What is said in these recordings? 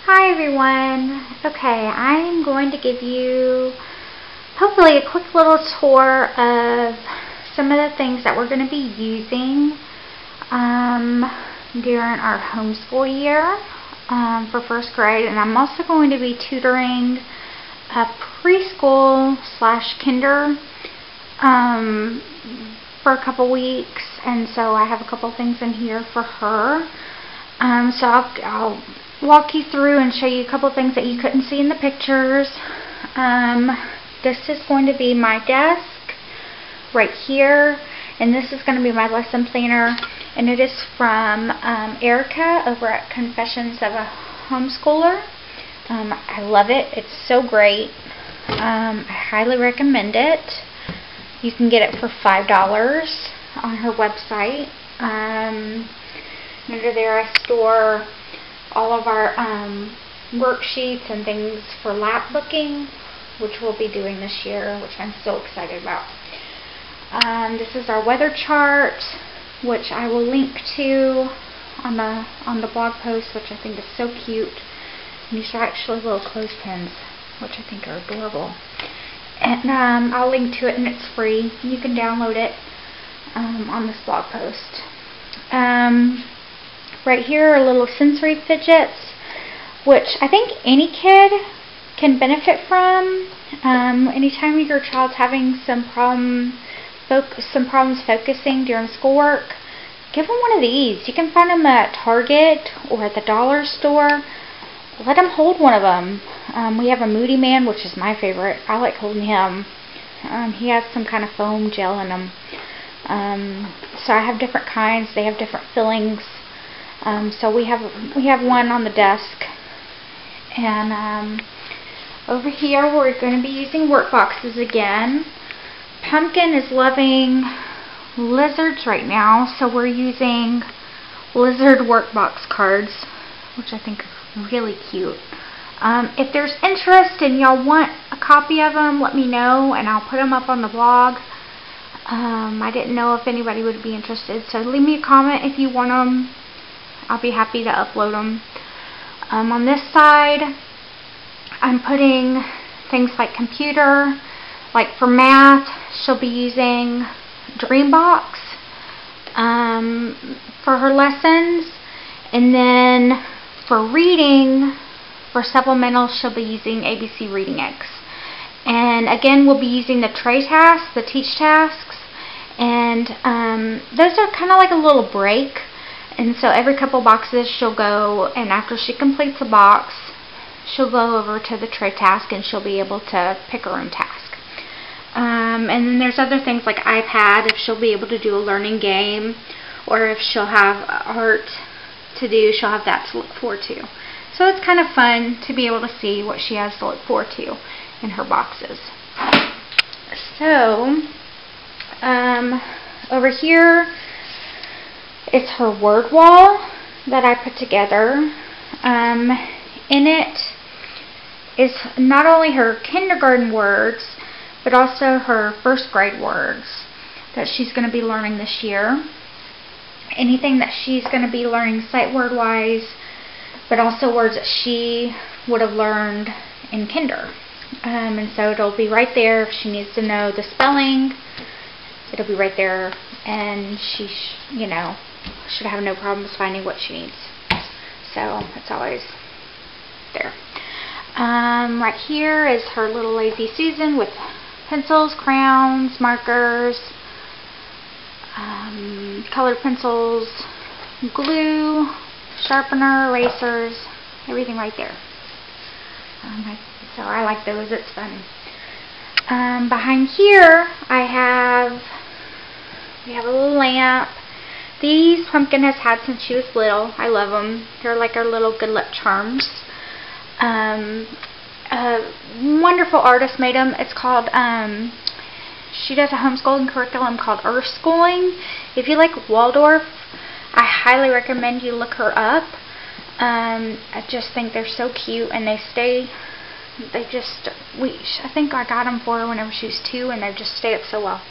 Hi everyone. Okay, I'm going to give you hopefully a quick little tour of some of the things that we're going to be using during our homeschool year for first grade, and I'm also going to be tutoring a preschool / kinder for a couple weeks, and so I have a couple things in here for her. So I'll walk you through and show you a couple things that you couldn't see in the pictures. This is going to be my desk right here, and this is going to be my lesson planner, and it is from Erica over at Confessions of a Homeschooler. I love it. It's so great. I highly recommend it. You can get it for $5 on her website. Under there I store all of our worksheets and things for lap booking, which we'll be doing this year, which I'm so excited about. This is our weather chart, which I will link to on the blog post, which I think is so cute. And these are actually little clothespins, which I think are adorable. And I'll link to it, and it's free. You can download it on this blog post. Right here are little sensory fidgets, which I think any kid can benefit from. Anytime your child's having some problems focusing during schoolwork, give them one of these. You can find them at Target or at the dollar store. Let them hold one of them. We have a Moody Man, which is my favorite. I like holding him. He has some kind of foam gel in him. So I have different kinds. They have different fillings. So we have one on the desk, and over here we're going to be using work boxes again. Pumpkin is loving lizards right now, so we're using lizard workbox cards, which I think are really cute. If there's interest and y'all want a copy of them, let me know and I'll put them up on the blog. I didn't know if anybody would be interested, so leave me a comment if you want them. I'll be happy to upload them. On this side, I'm putting things like computer. Like for math, she'll be using Dreambox for her lessons. And then for reading, for supplemental, she'll be using ABC Reading X. And again, we'll be using the tray tasks, the teach tasks. And those are kind of like a little break. And so every couple boxes she'll go, and after she completes a box, she'll go over to the tray task and she'll be able to pick her own task. And then there's other things like iPad, if she'll be able to do a learning game, or if she'll have art to do, she'll have that to look forward to. So it's kind of fun to be able to see what she has to look forward to in her boxes. So, over here, it's her word wall that I put together. In it is not only her kindergarten words, but also her first grade words that she's going to be learning this year. Anything that she's going to be learning sight word wise, but also words that she would have learned in kinder. And so it'll be right there. If she needs to know the spelling, it'll be right there, and she should have no problems finding what she needs. So it's always there. Right here is her little Lazy Susan with pencils, crayons, markers, colored pencils, glue, sharpener, erasers, everything right there. So I like those. It's fun. Behind here we have a little lamp. These Pumpkin has had since she was little. I love them. They're like our little good luck charms. A wonderful artist made them. It's called, she does a homeschooling curriculum called Earth Schooling. If you like Waldorf, I highly recommend you look her up. I just think they're so cute, and I think I got them for her whenever she was 2, and they've just stayed up so well.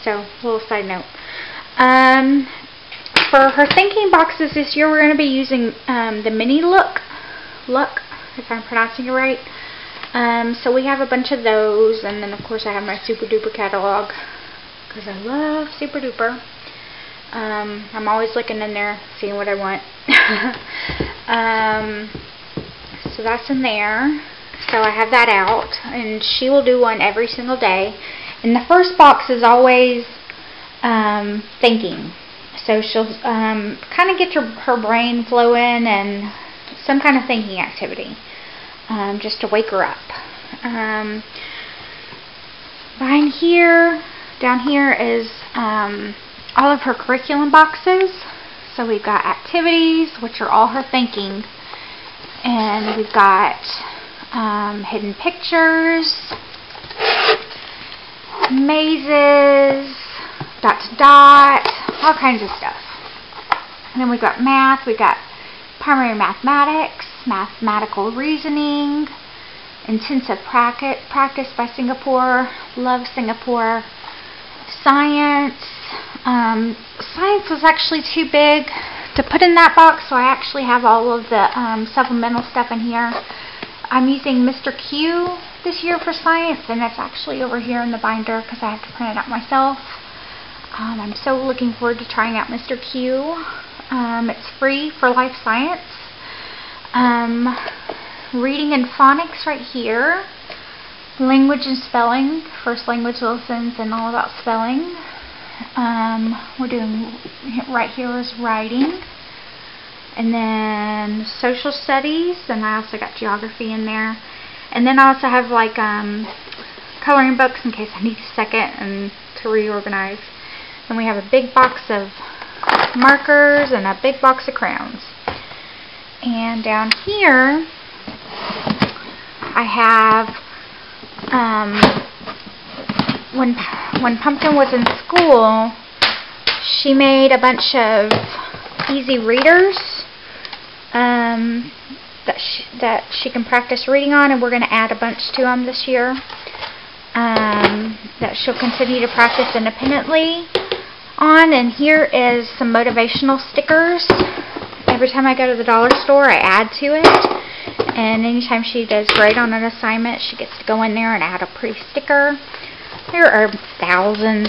So, little side note. For her thinking boxes this year, we're going to be using the mini Look if I'm pronouncing it right. So we have a bunch of those, and then of course I have my Super Duper catalog because I love Super Duper. I'm always looking in there, seeing what I want. So that's in there. So I have that out, and she will do one every single day. And the first box is always thinking. So she'll kind of get her brain flowing and some kind of thinking activity, just to wake her up. Down here is all of her curriculum boxes. So we've got activities, which are all her thinking, and we've got hidden pictures, mazes, dot to dot, all kinds of stuff. And then we've got math, we've got primary mathematics, mathematical reasoning, intensive practice by Singapore, love Singapore, science. Science was actually too big to put in that box, so I actually have all of the supplemental stuff in here. I'm using Mr. Q this year for science, and it's actually over here in the binder because I have to print it out myself. I'm so looking forward to trying out Mr. Q. It's free for life science. Reading and phonics right here. Language and spelling, first language lessons and all about spelling. We're doing right here is writing. And then social studies, and I also got geography in there. And then I also have like coloring books in case I need a second and to reorganize. And we have a big box of markers and a big box of crayons. And down here I have when Pumpkin was in school, she made a bunch of easy readers that she can practice reading on, and we're going to add a bunch to them this year that she'll continue to practice independently on. And here is some motivational stickers. Every time I go to the dollar store, I add to it, and anytime she does great on an assignment, she gets to go in there and add a pretty sticker. There are thousands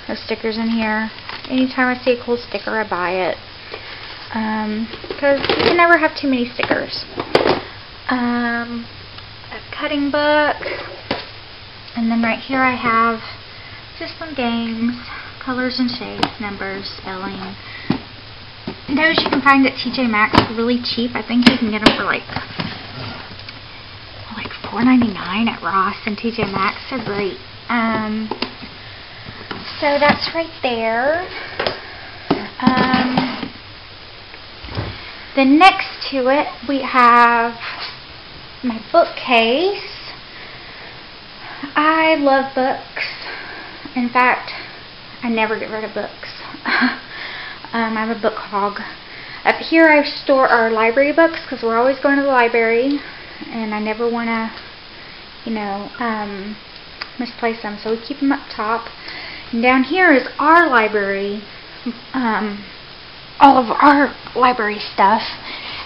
of stickers in here. Anytime I see a cool sticker, I buy it. Because you can never have too many stickers. A cutting book. And then right here I have just some games. Colors and shapes, numbers, spelling. Those you can find at TJ Maxx really cheap. I think you can get them for like $4.99 at Ross and TJ Maxx. They're great. So that's right there. Then next to it we have my bookcase. I love books. In fact, I never get rid of books. I'm a book hog. Up here I store our library books because we're always going to the library, and I never want to, misplace them. So we keep them up top. And down here is our library, all of our library stuff.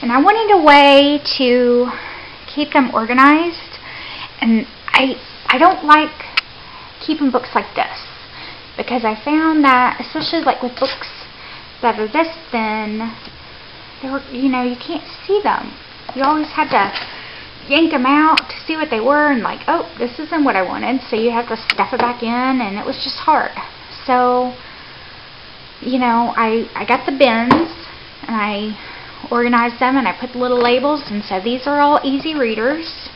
And I wanted a way to keep them organized. And I don't like keeping books like this, because I found that, especially like with books that are this thin, they were, you can't see them. You always had to yank them out to see what they were, and like, oh, this isn't what I wanted, so you have to stuff it back in, and it was just hard. So, I got the bins, and I organized them, and I put little labels, and so these are all easy readers.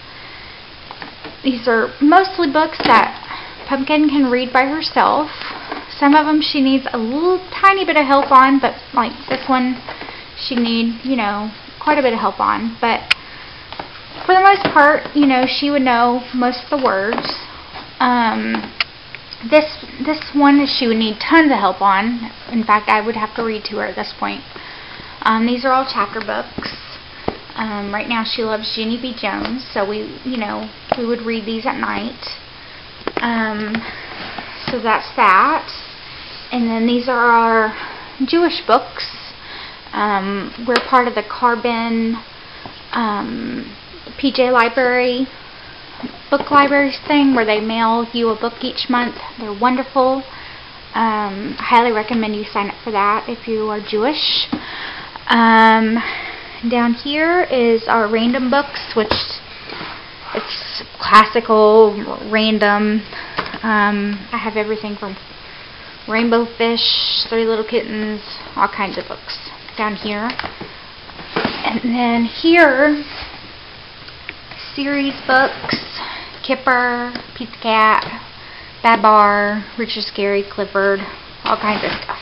These are mostly books that Pumpkin can read by herself. Some of them she needs a little tiny bit of help on, but like this one she needs, quite a bit of help on. But for the most part, she would know most of the words. This one she would need tons of help on. In fact, I would have to read to her at this point. These are all chapter books. Right now she loves Jenny B. Jones, so we would read these at night. So that's that. And then these are our Jewish books. We're part of the Carbon PJ Library book libraries thing where they mail you a book each month. They're wonderful. I highly recommend you sign up for that if you are Jewish. Down here is our random books, which it's classical, random. I have everything from Rainbow Fish, Three Little Kittens, all kinds of books down here. And then here, series books, Kipper, Pizza Cat, Babar, Richard Scarry, Clifford, all kinds of stuff.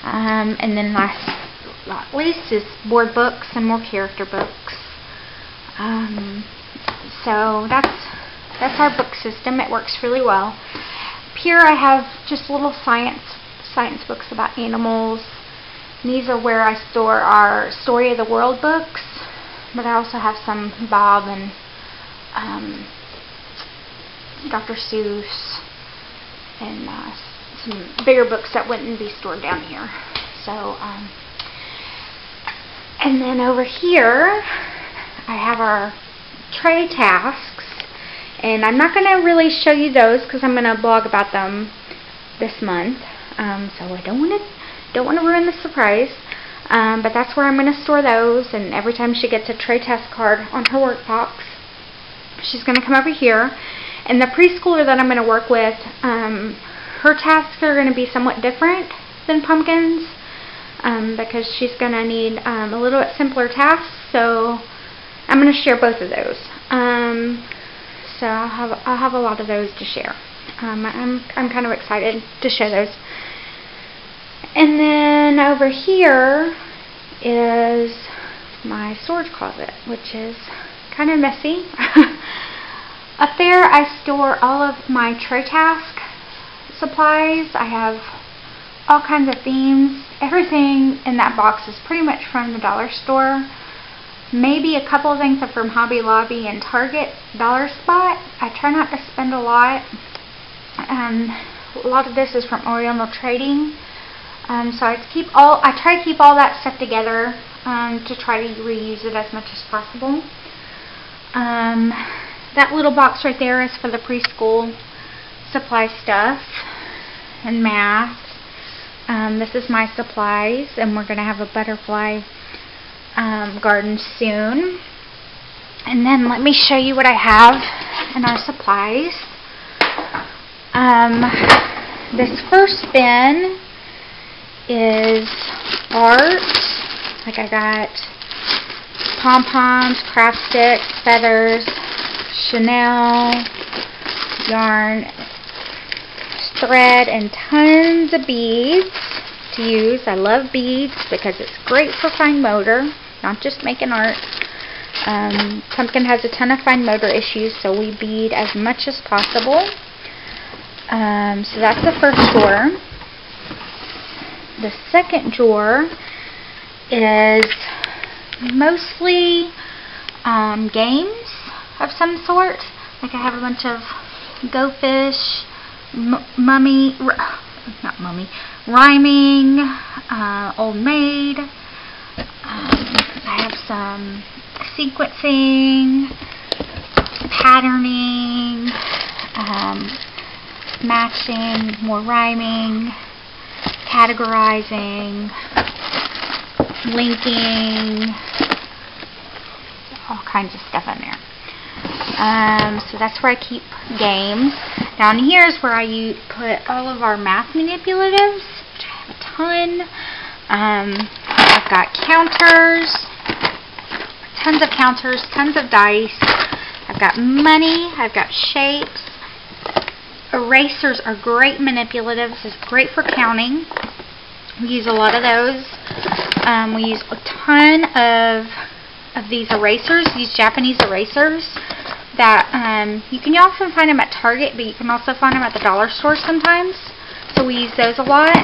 And then last but not least is board books and more character books. So that's our book system. It works really well. Here I have just little science books about animals. And these are where I store our Story of the World books, but I also have some Bob and Dr. Seuss and some bigger books that wouldn't be stored down here. So, and then over here I have our tray tasks, and I'm not going to really show you those because I'm going to blog about them this month. So I don't want to ruin the surprise. But that's where I'm going to store those, and every time she gets a tray task card on her work box, she's going to come over here. And the preschooler that I'm going to work with, her tasks are going to be somewhat different than Pumpkin's, because she's going to need a little bit simpler tasks. So I'm going to share both of those. So I'll have a lot of those to share. I'm kind of excited to share those. And then over here is my storage closet, which is kind of messy. Up there I store all of my tray task supplies. I have all kinds of themes. Everything in that box is pretty much from the dollar store. Maybe a couple of things are from Hobby Lobby and Target, Dollar Spot. I try not to spend a lot. A lot of this is from Oriental Trading. So I try to keep all that stuff together to try to reuse it as much as possible. That little box right there is for the preschool supply stuff and math. This is my supplies, and we're going to have a butterfly garden soon. And then let me show you what I have in our supplies. This first bin is art. Like I got pom-poms, craft sticks, feathers, Chanel, yarn, thread, and tons of beads to use. I love beads because it's great for fine motor, not just making art. Pumpkin has a ton of fine motor issues, so we bead as much as possible. So that's the first drawer. The second drawer is mostly games of some sort. Like I have a bunch of Go Fish, rhyming, Old Maid. I have some sequencing, patterning, matching, more rhyming, categorizing, linking, all kinds of stuff in there. So that's where I keep games. Down here is where I put all of our math manipulatives, which I have a ton. I've got counters, tons of counters, tons of dice. I've got money, I've got shapes. Erasers are great manipulatives. It's great for counting. We use a lot of those. We use a ton of these erasers, these Japanese erasers that you can often find them at Target, but you can also find them at the dollar store sometimes. So we use those a lot.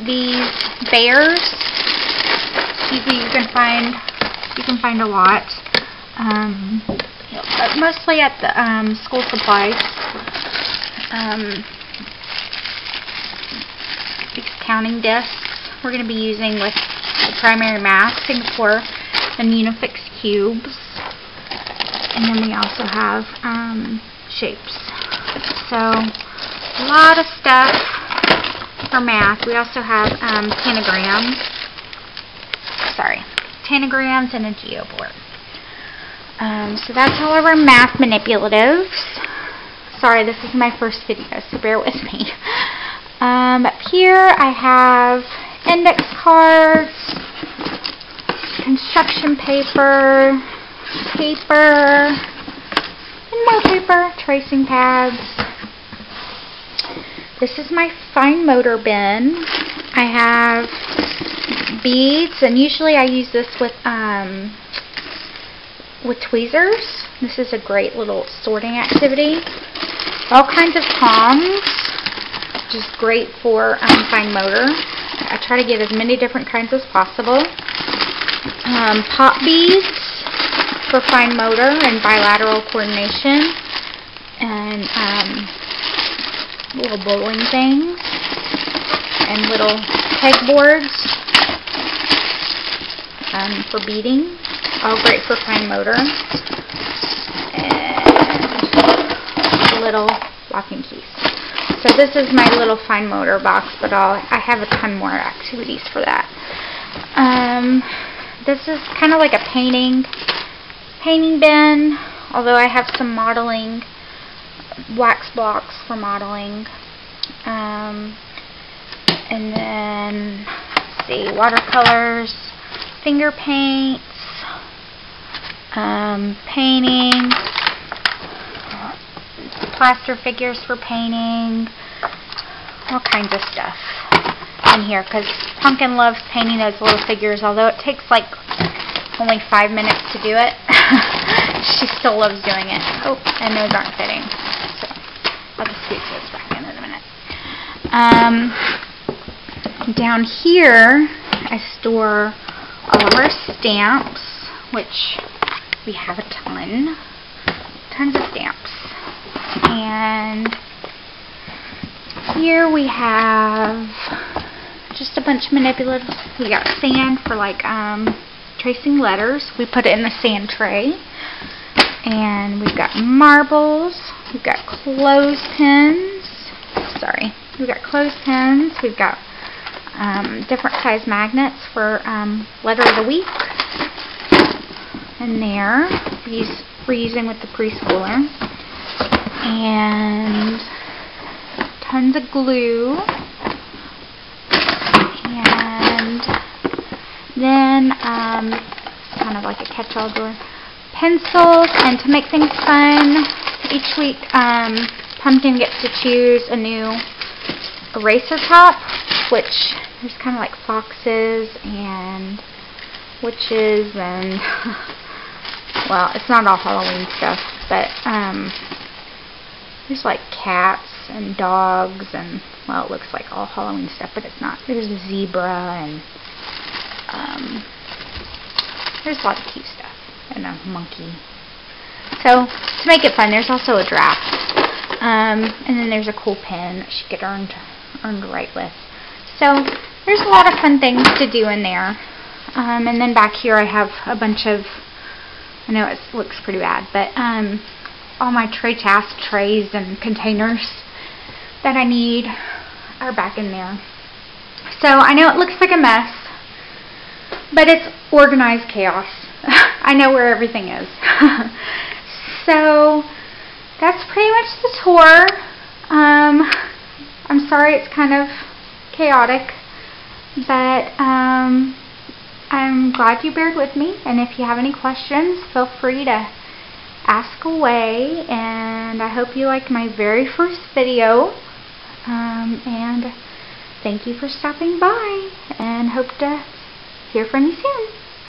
These bears, you can find a lot. Mostly at the school supplies. These counting discs we're going to be using with the primary math, Singapore and Unifix cubes. And then we also have shapes. So a lot of stuff for math. We also have tanagrams. Tanagrams and a geoboard. So that's all of our math manipulatives. Sorry, this is my first video, so bear with me. Up here I have index cards, construction paper, and more paper, tracing pads. This is my fine motor bin. I have beads, and usually I use this with tweezers. This is a great little sorting activity. All kinds of tongs, which is great for fine motor. I try to get as many different kinds as possible. Pop beads for fine motor and bilateral coordination, and little bowling things, and little pegboards for beading. All great for fine motor. And little locking keys. So this is my little fine motor box, but I have a ton more activities for that. This is kind of like a painting bin, although I have some modeling, wax blocks for modeling. And then, let's see, watercolors, finger paints, painting, plaster figures for painting, all kinds of stuff in here, because Pumpkin loves painting those little figures, although it takes like only 5 minutes to do it. She still loves doing it. Oh, and those aren't fitting, so I'll just squeeze those back in a minute. Down here I store all of our stamps, which we have a tons of stamps. And here we have just a bunch of manipulatives. We got sand for like tracing letters. We put it in the sand tray. And we've got marbles. We've got clothespins. Sorry. We've got clothespins. We've got different size magnets for letter of the week. And there. We're using with the preschooler. And tons of glue. And then kind of like a catch-all drawer. Pencils, and to make things fun, each week Pumpkin gets to choose a new eraser top, which there's kind of like foxes and witches and well, it's not all Halloween stuff, but there's like cats and dogs and, well, it looks like all Halloween stuff, but it's not. There's a zebra and there's a lot of cute stuff. And a monkey. So, to make it fun, there's also a draft. And then there's a cool pen that she could earn to write with. So, there's a lot of fun things to do in there. And then back here I have a bunch of, I know it looks pretty bad, but all my tray task trays and containers that I need are back in there. So, I know it looks like a mess, but it's organized chaos. I know where everything is. So that's pretty much the tour. I'm sorry it's kind of chaotic, but I'm glad you bared with me, and if you have any questions, feel free to ask away. And I hope you liked my very first video, and thank you for stopping by, and hope to hear from you soon.